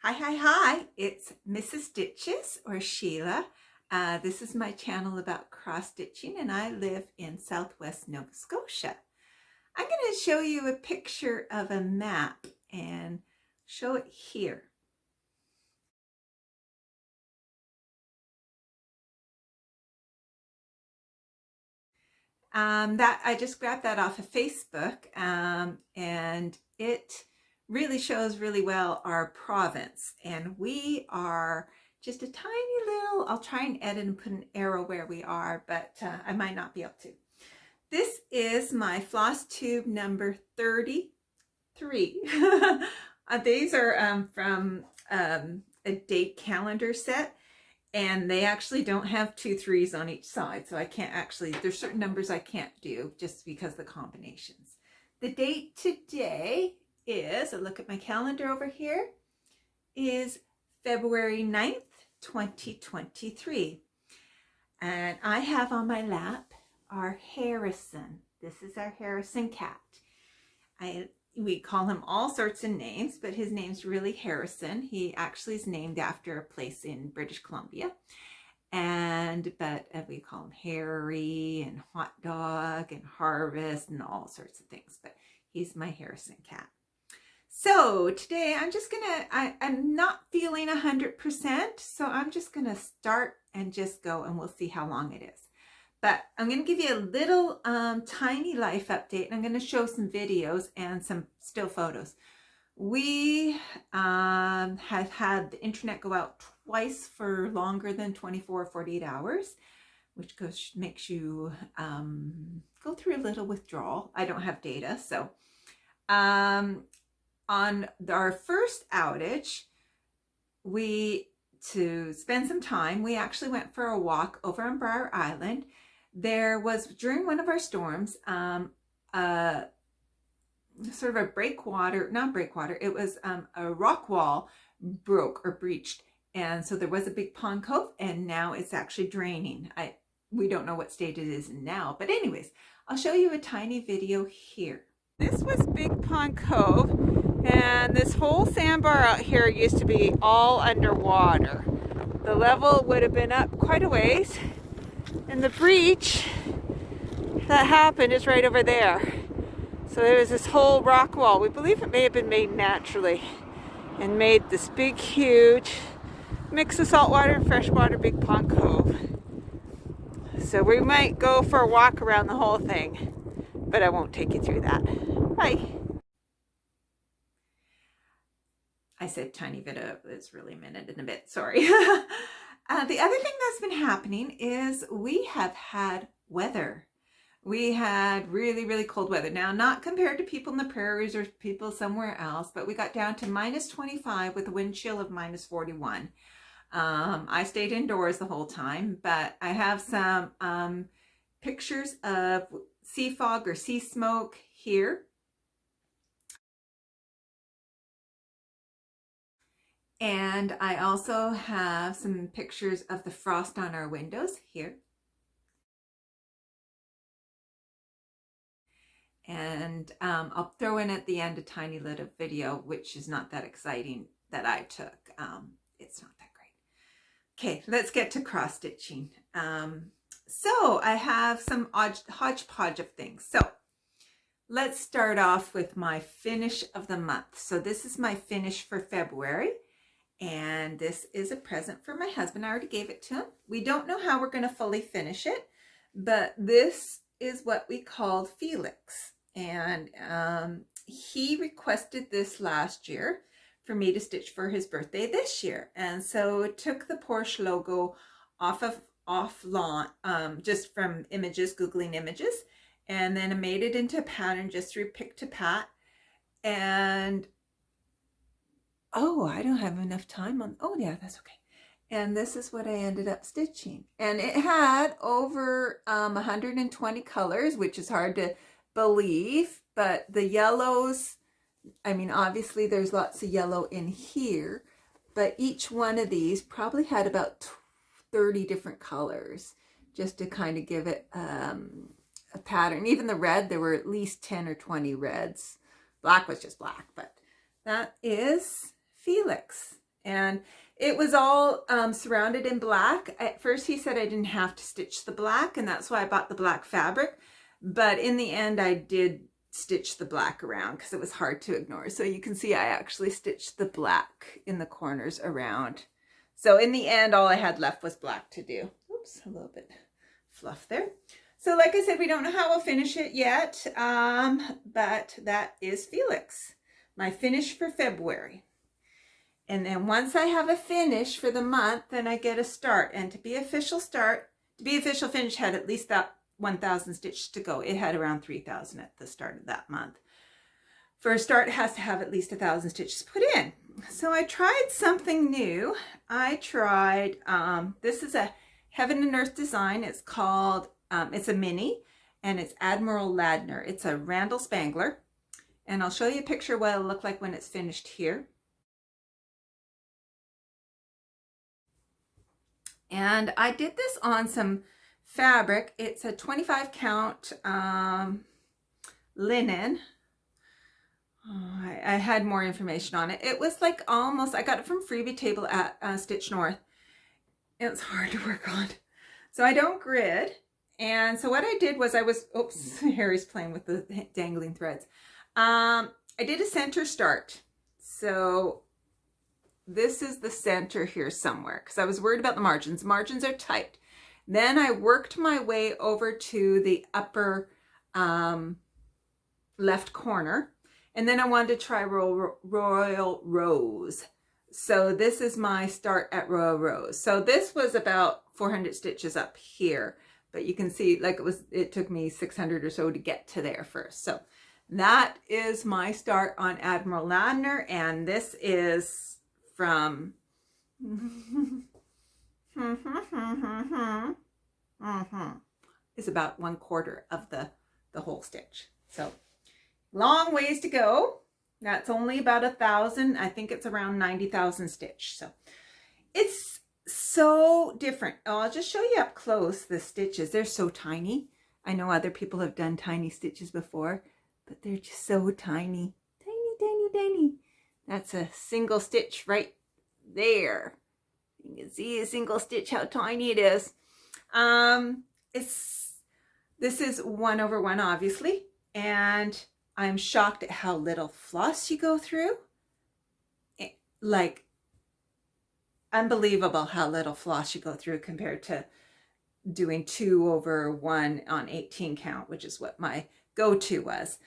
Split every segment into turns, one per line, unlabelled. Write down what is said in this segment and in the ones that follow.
Hi, it's Mrs. Stitches or Sheila. This is my channel about cross stitching and I live in Southwest Nova Scotia. I'm going to show you a picture of a map and show it here. That I just grabbed that off of Facebook and it really shows really well our province, and we are just a tiny little, I'll try and edit and put an arrow where we are, but I might not be able to. This is my Flosstube number 33. These are from a date calendar set, and they actually don't have 2 3s on each side, so I can't actually, there's certain numbers I can't do just because of the combinations. The date today is, a look at my calendar over here, is February 9th, 2023. And I have on my lap our Harrison. This is our Harrison cat. We call him all sorts of names, but his name's really Harrison. He actually is named after a place in British Columbia. But we call him Harry and Hot Dog and Harvest and all sorts of things. But he's my Harrison cat. So today I'm not feeling 100%. So I'm just going to start and just go, and we'll see how long it is. But I'm going to give you a little tiny life update, and I'm going to show some videos and some still photos. We have had the internet go out twice for longer than 24 or 48 hours, which makes you go through a little withdrawal. I don't have data. So on our first outage, to spend some time, we actually went for a walk over on Briar Island. There was, during one of our storms, sort of a it was a rock wall broke or breached. And so there was a big pond cove, and now it's actually draining. We don't know what state it is in now, but anyways, I'll show you a tiny video here. This was Big Pond Cove, and this whole sandbar out here used to be all underwater. The level would have been up quite a ways, and the breach that happened is right over there. So there was this whole rock wall. We believe it may have been made naturally and made this big, huge mix of saltwater and freshwater Big Pond Cove. So we might go for a walk around the whole thing, but I won't take you through that. Bye. I said tiny bit of, it's really a minute and a bit, sorry. The other thing that's been happening is we have had weather. We had really, really cold weather. Now, not compared to people in the prairies or people somewhere else, but we got down to -25 with a wind chill of -41. I stayed indoors the whole time, but I have some pictures of sea fog or sea smoke here. And I also have some pictures of the frost on our windows here. And I'll throw in at the end a tiny little video, which is not that exciting, that I took. It's not that great. Okay, let's get to cross stitching. So I have some hodgepodge of things. So let's start off with my finish of the month. So this is my finish for February. And this is a present for my husband. I already gave it to him. We don't know how we're going to fully finish it, but this is what we called Felix. And he requested this last year for me to stitch for his birthday this year. And so it took the Porsche logo offline, just from images, Googling images. And then I made it into a pattern just through pick to pat. And oh, I don't have enough time on, oh yeah, that's okay. And this is what I ended up stitching. And it had over 120 colors, which is hard to believe, but the yellows, I mean, obviously there's lots of yellow in here, but each one of these probably had about 30 different colors just to kind of give it a pattern. Even the red, there were at least 10 or 20 reds. Black was just black, but that is Felix. And it was all surrounded in black. At first he said I didn't have to stitch the black, and that's why I bought the black fabric. But in the end I did stitch the black around because it was hard to ignore. So you can see I actually stitched the black in the corners around. So in the end, all I had left was black to do. Oops, a little bit fluff there. So like I said, we don't know how we'll finish it yet, but that is Felix, my finish for February. And then once I have a finish for the month, then I get a start. And to be official finish had at least that 1,000 stitches to go. It had around 3,000 at the start of that month. For a start, it has to have at least 1,000 stitches put in. So I tried something new. I tried, this is a Heaven and Earth design. It's called, it's a mini, and it's Admiral Ladner. It's a Randall Spangler. And I'll show you a picture of what it'll look like when it's finished here. And I did this on some fabric. It's a 25 count linen. Oh, I had more information on it. It was like almost, I got it from Freebie Table at Stitch North. It's hard to work on. So I don't grid. And so what I did was oops, Harry's playing with the dangling threads. I did a center start. So this is the center here somewhere because I was worried about the margins. Margins are tight. Then I worked my way over to the upper left corner. And then I wanted to try Royal Rose. So this is my start at Royal Rose. So this was about 400 stitches up here. But you can see like it took me 600 or so to get to there first. So that is my start on Admiral Ladner. And this is from... is about 1/4 of the whole stitch. So long ways to go. That's only about 1,000. I think it's around 90,000 stitch. So it's so different. Oh, I'll just show you up close the stitches. They're so tiny. I know other people have done tiny stitches before, but they're just so tiny. Tiny, tiny, tiny. That's a single stitch right there. You can see a single stitch, how tiny it is. This is 1/1, obviously, and I'm shocked at how little floss you go through. Like, unbelievable how little floss you go through compared to doing 2/1 on 18 count, which is what my go-to was.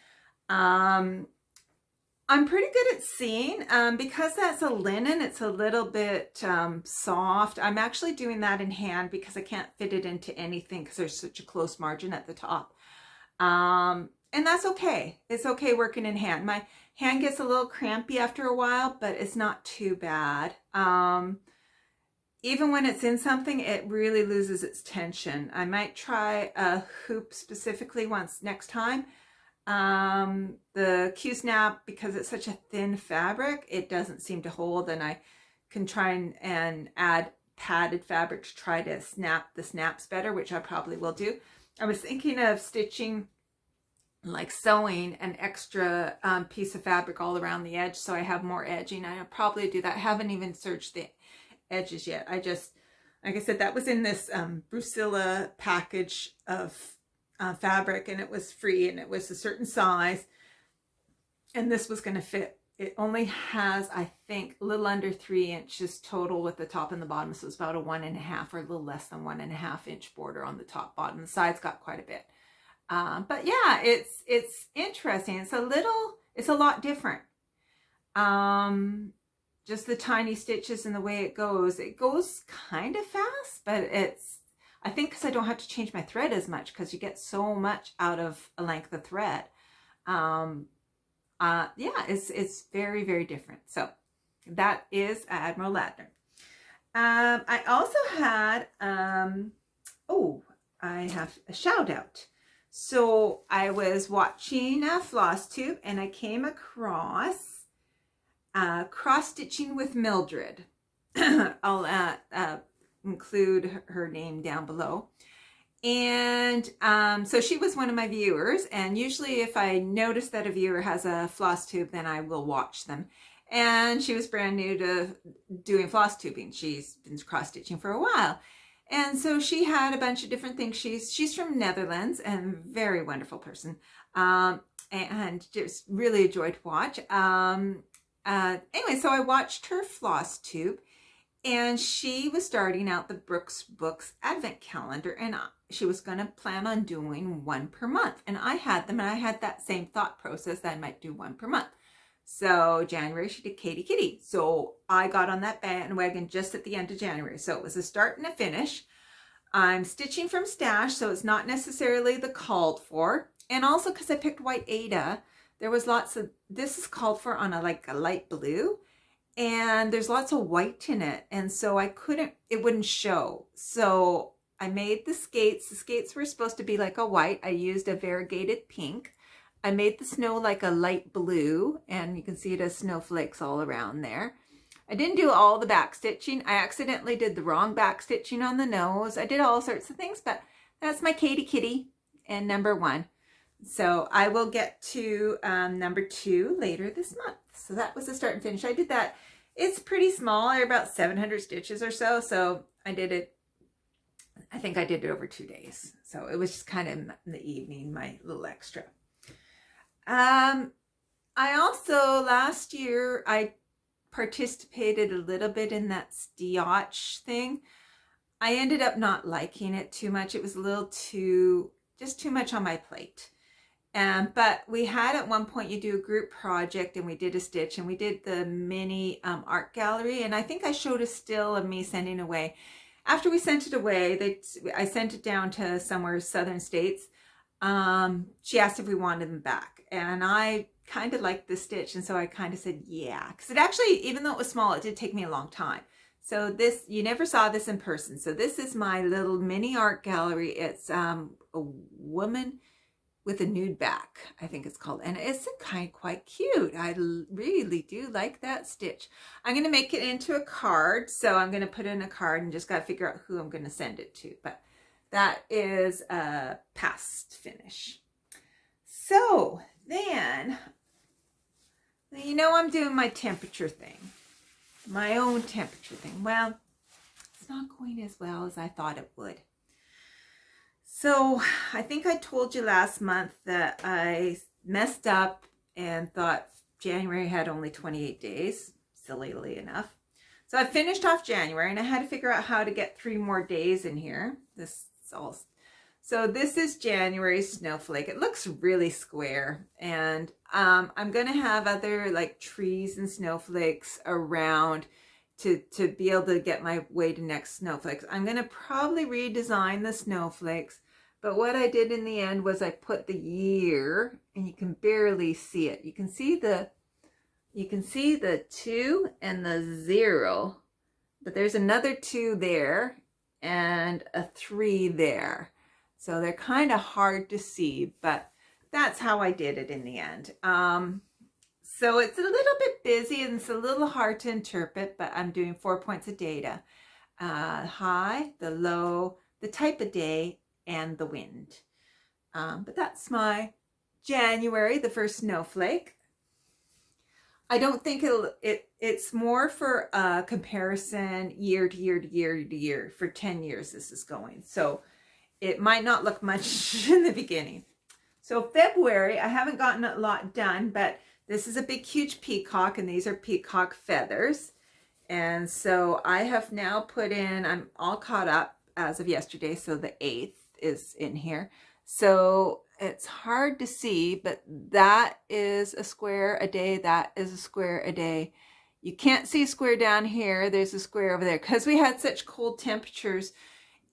I'm pretty good at seeing, because that's a linen, it's a little bit soft. I'm actually doing that in hand because I can't fit it into anything because there's such a close margin at the top. And that's okay. It's okay working in hand. My hand gets a little crampy after a while, but it's not too bad. Even when it's in something, it really loses its tension. I might try a hoop specifically next time. The Q-snap, because it's such a thin fabric, it doesn't seem to hold, and I can try and add padded fabric to try to snap the snaps better, which I probably will do. I was thinking of stitching, like sewing an extra piece of fabric all around the edge so I have more edging. I'll probably do that. I haven't even serged the edges yet. I just, like I said, that was in this Brucilla package of fabric, and it was free, and it was a certain size, and this was going to fit. It only has, I think, a little under 3 inches total with the top and the bottom, so it's about a 1.5 or a little less than 1.5 inch border on the top bottom. The sides got quite a bit, but yeah, it's interesting. It's a lot different. Just the tiny stitches and the way it goes kind of fast, but I think because I don't have to change my thread as much, because you get so much out of a length of thread. Yeah, it's very, very different. So that is Admiral Ladner. I also had, I have a shout out. So I was watching Flosstube, and I came across cross stitching with Mildred. I'll include her name down below. And so she was one of my viewers, and usually if I notice that a viewer has a Flosstube, then I will watch them. And she was brand new to doing floss tubing. She's been cross stitching for a while. And so she had a bunch of different things. She's from Netherlands and very wonderful person. And just really a joy to watch. Anyway, so I watched her floss tube, and she was starting out the Brooks Books Advent Calendar, and she was going to plan on doing one per month. And I had them, and I had that same thought process that I might do one per month. So January, she did Katie Kitty. So I got on that bandwagon just at the end of January. So it was a start and a finish. I'm stitching from stash, so it's not necessarily the called for. And also because I picked white Ada, there was lots of, this is called for on a light blue, and there's lots of white in it. And so it wouldn't show. So I made the skates. The skates were supposed to be like a white. I used a variegated pink. I made the snow like a light blue, and you can see it as snowflakes all around there. I didn't do all the back stitching. I accidentally did the wrong back stitching on the nose. I did all sorts of things, but that's my Katie Kitty and number 1. So I will get to number 2 later this month. So that was the start and finish. I did that. It's pretty small. They're about 700 stitches or so. So I did it, I think I did it over 2 days. So it was just kind of in the evening, my little extra. I also, last year, I participated a little bit in that Stiotch thing. I ended up not liking it too much. It was a little just too much on my plate. But we had at one point, you do a group project, and we did a stitch, and we did the mini art gallery. And I think I showed a still of me sending away. After we sent it away, I sent it down to somewhere southern states. She asked if we wanted them back, and I kind of liked the stitch, and so I kind of said yeah, because it actually, even though it was small, it did take me a long time. So this, you never saw this in person. So this is my little mini art gallery. It's a woman with a nude back, I think it's called, and it's quite cute. I really do like that stitch. I'm going to make it into a card, so I'm going to put in a card and just got to figure out who I'm going to send it to, but that is a past finish. So then, you know, I'm doing my temperature thing, my own temperature thing. Well, it's not going as well as I thought it would. So I think I told you last month that I messed up and thought January had only 28 days, sillily enough. So I finished off January, and I had to figure out how to get 3 more days in here. So this is January snowflake. It looks really square, and I'm going to have other like trees and snowflakes around to be able to get my way to next snowflakes. I'm going to probably redesign the snowflakes, but what I did in the end was I put the year, and you can barely see it. You can see the 2 and the 0, but there's another 2 there and a 3 there. So they're kind of hard to see, but that's how I did it in the end. So it's a little bit busy and it's a little hard to interpret, but I'm doing 4 points of data. High, the low, the type of day, and the wind. But that's my January, the first snowflake. I don't think it's more for comparison year to year to year to year. For 10 years this is going. So it might not look much in the beginning. So February, I haven't gotten a lot done, but this is a big, huge peacock, and these are peacock feathers. And so I have now put in, I'm all caught up as of yesterday, so the 8th is in here. So it's hard to see, but that is a square a day, that is a square a day. You can't see square down here, there's a square over there, because we had such cold temperatures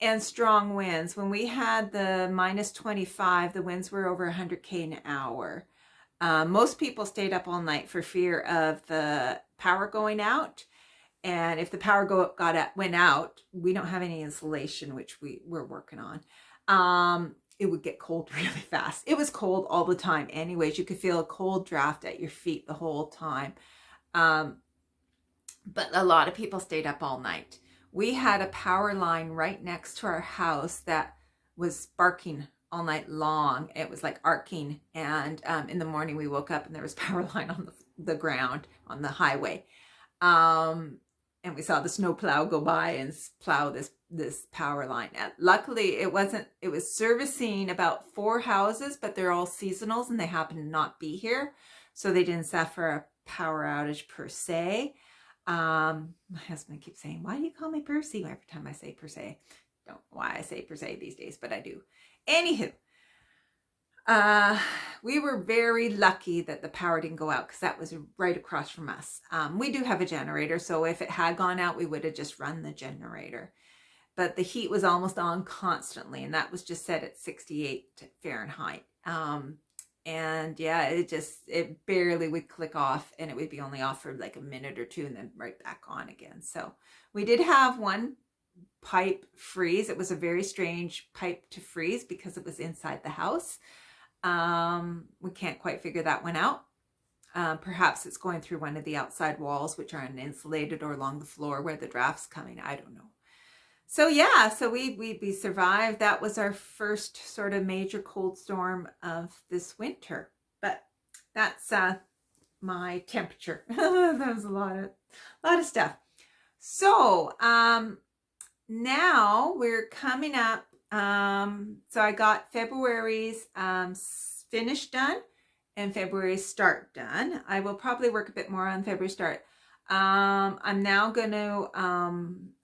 and strong winds. When we had the -25, the winds were over 100 an hour. Most people stayed up all night for fear of the power going out. And if the power went out, we don't have any insulation, which we're working on. It would get cold really fast. It was cold all the time. Anyways, you could feel a cold draft at your feet the whole time. But a lot of people stayed up all night. We had a power line right next to our house that was barking all night long. It was like arcing, and in the morning we woke up and there was power line the ground on the highway. And we saw the snowplow go by and plow this power line. Luckily, it was servicing about 4 houses, but they're all seasonals and they happen to not be here. So they didn't suffer a power outage per se. My husband keeps saying, why do you call me Percy every time I say per se? Don't know why I say per se these days, but I do. Anywho, we were very lucky that the power didn't go out because that was right across from us. We do have a generator, so if it had gone out, we would have just run the generator. But the heat was almost on constantly, and that was just set at 68 Fahrenheit. And yeah, it barely would click off, and it would be only off for like a minute or two and then right back on again. So we did have one pipe freeze. It was a very strange pipe to freeze because it was inside the house. We can't quite figure that one out. Perhaps it's going through one of the outside walls, which are uninsulated, or along the floor where the draft's coming. I don't know. So yeah, so we survived. That was our first sort of major cold storm of this winter. But that's my temperature. That was a lot of stuff. So now we're coming up. So I got February's finish done and February's start done. I will probably work a bit more on February start. I'm now going to,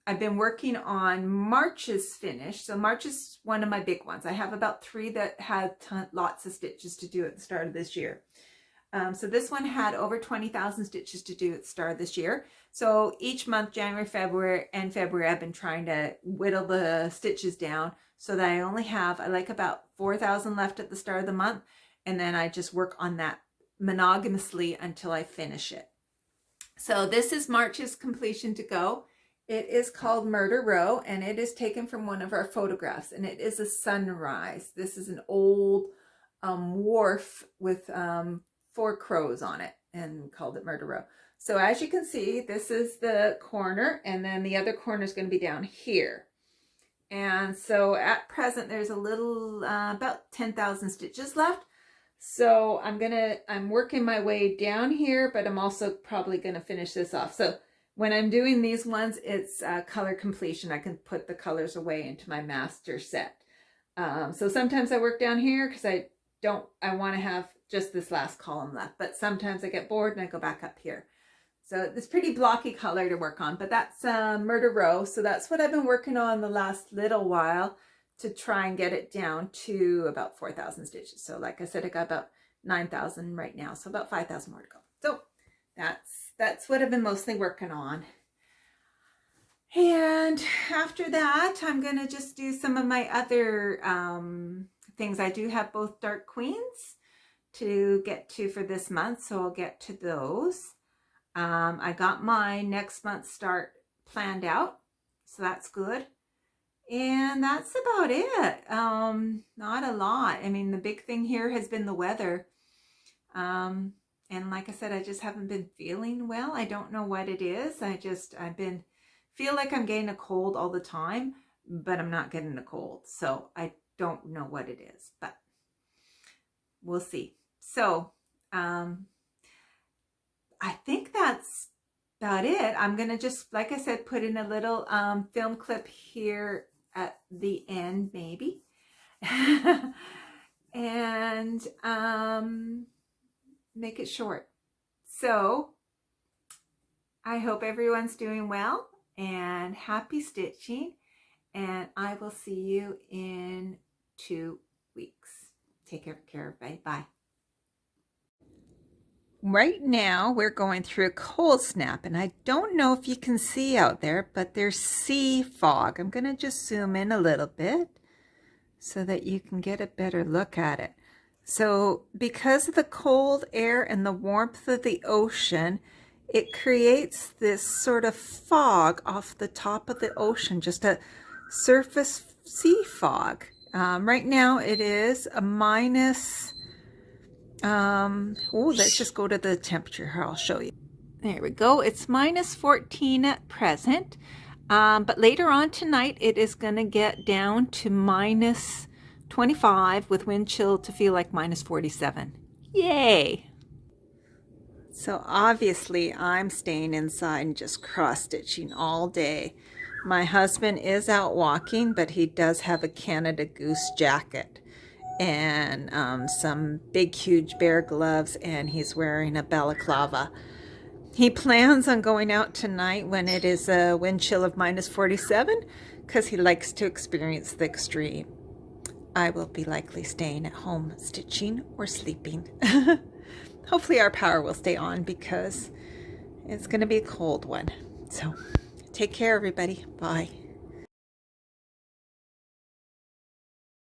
I've been working on March's finish. So March is one of my big ones. I have about 3 that had lots of stitches to do at the start of this year. So this one had over 20,000 stitches to do at the start of this year. So each month, January, February, and February, I've been trying to whittle the stitches down so that I only have, I like about 4,000 left at the start of the month. And then I just work on that monogamously until I finish it. So this is March's completion to go. It is called Murder Row, and it is taken from one of our photographs, and it is a sunrise. This is an old wharf with 4 crows on it, and called it Murder Row. So as you can see, this is the corner, and then the other corner is going to be down here. And so at present, there's a little, about 10,000 stitches left. So I'm working my way down here, but I'm also probably going to finish this off. So when I'm doing these ones, it's color completion. I can put the colors away into my master set. So sometimes I work down here because I want to have just this last column left, but sometimes I get bored and I go back up here. So it's pretty blocky color to work on, but that's Murder Row. So that's what I've been working on the last little while to try and get it down to about 4,000 stitches. So like I said, I got about 9,000 right now, so about 5,000 more to go. So that's what I've been mostly working on. And after that, I'm going to just do some of my other things. I do have both Dark Queens to get to for this month, so I'll get to those. I got my next month's start planned out, so that's good. And that's about it. Not a lot. I mean, the big thing here has been the weather. And like I said, I just haven't been feeling well. I don't know what it is. Feel like I'm getting a cold all the time, but I'm not getting a cold. So I don't know what it is, but we'll see. So, I think that's about it. I'm going to just, like I said, put in a little film clip here at the end, maybe. And make it short. So I hope everyone's doing well and happy stitching. And I will see you in 2 weeks. Take care, everybody. Bye. Right now, we're going through a cold snap, and I don't know if you can see out there, but there's sea fog. I'm going to just zoom in a little bit so that you can get a better look at it. So because of the cold air and the warmth of the ocean, it creates this sort of fog off the top of the ocean, just a surface sea fog. Right now, it is a minus... let's just go to the temperature here. I'll show you. There we go. It's minus 14 at present. But later on tonight, it is going to get down to minus 25 with wind chill to feel like minus 47. Yay! So obviously I'm staying inside and just cross-stitching all day. My husband is out walking, but he does have a Canada Goose jacket and some big huge bear gloves, and he's wearing a balaclava. He plans on going out tonight when it is a wind chill of -47 because he likes to experience the extreme. I will be likely staying at home stitching or sleeping. Hopefully our power will stay on because it's going to be a cold one. So take care, everybody. Bye.